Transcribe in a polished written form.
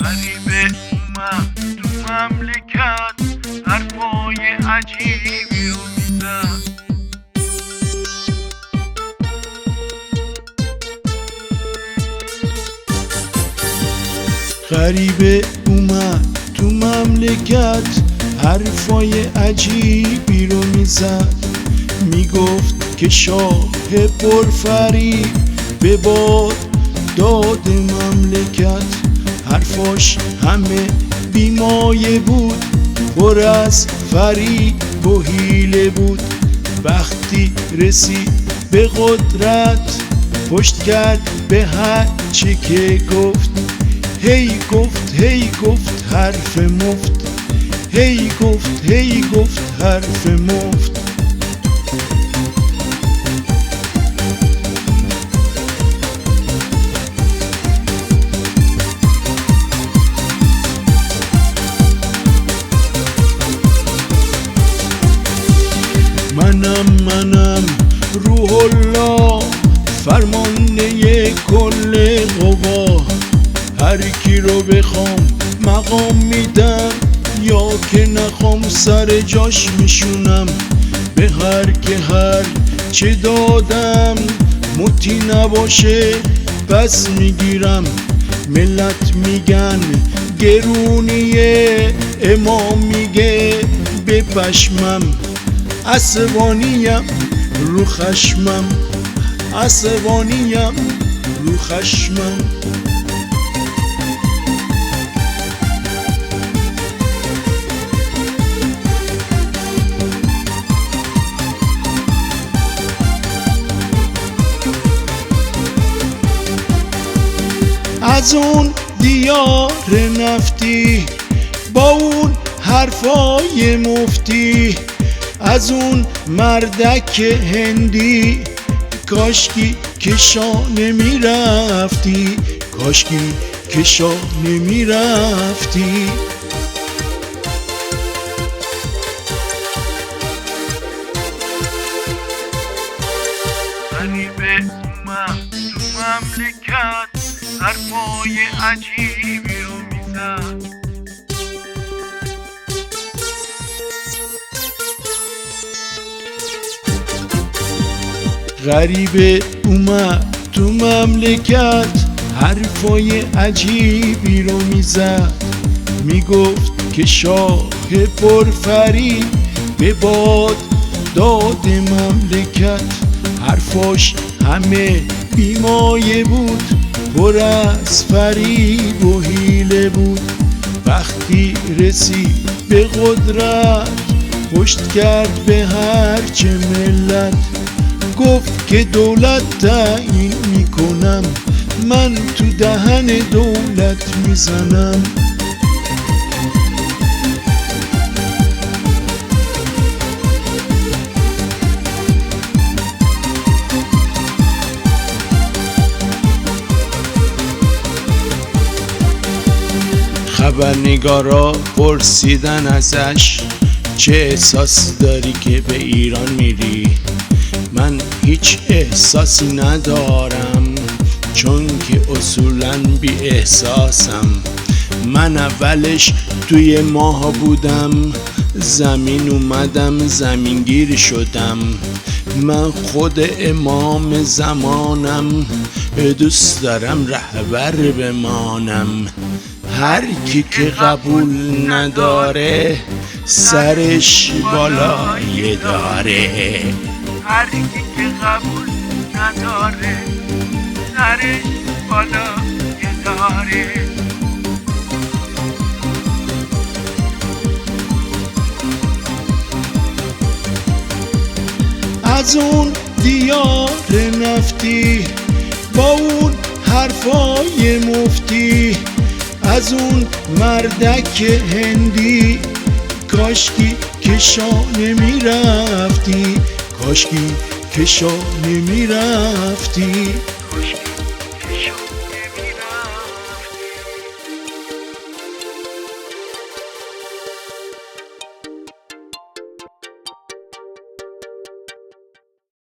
غریبه اومد تو مملکت، حرفای عجیبی رو میزد. غریبه اومد تو مملکت، حرفای عجیبی رو میزد. میگفت که شاه پرفریب به باد داد مملکت. حرفاش همه بیمایه بود، پر از فریب و حیله بود. وقتی رسید به قدرت، پشت کرد به هر چی که گفت. هی گفت هی گفت حرف مفت، هی گفت هی گفت حرف مفت. منم روح الله، فرمانده کل قوا. هر کی رو بخوام مقام میدم، یا که نخوام سر جاش میشونم. به هر که هر چه دادم، مطیع نباشه پس میگیرم. ملت میگن گرونیه، امام میگه به پشمم. عصبانیم رو خشمم، عصبانیم رو خشمم. از اون دیار نفتی با اون حرفای مفتی، از اون مردک هندی، کاشکی که شاه نمیرفتی، کاشکی که شاه نمیرفتی. غریبه اومد تو مملکت، حرفای عجیبی رو میزد. غریبه اومد تو مملکت، حرفای عجیبی رو میزد. میگفت که شاه پرفریب به باد داد مملکت. حرفاش همه بیمایه بود، پر از فریب و حیله بود. وقتی رسید به قدرت، پشت کرد به هر چه ملت. گفت که دولت تعیین میکنم، من تو دهن دولت میزنم. خبرنگارا پرسیدن ازش، چه احساس داری که به ایران میری؟ من هیچ احساسی ندارم، چون که اصولاً بی احساسم. من اولش توی ماه بودم، زمین اومدم زمینگیر شدم. من خود امام زمانم، دوست دارم رهبر بمانم. هر کی که قبول نداره، سرش بالای داره. هر کی که قبول نداره، سرش بالای داره. از اون دیار نفتی با اون حرفای مفتی، از اون مردک هندی، کاشکی که شاه نمیرفتی، کاشکی که شاه نمیرفتی.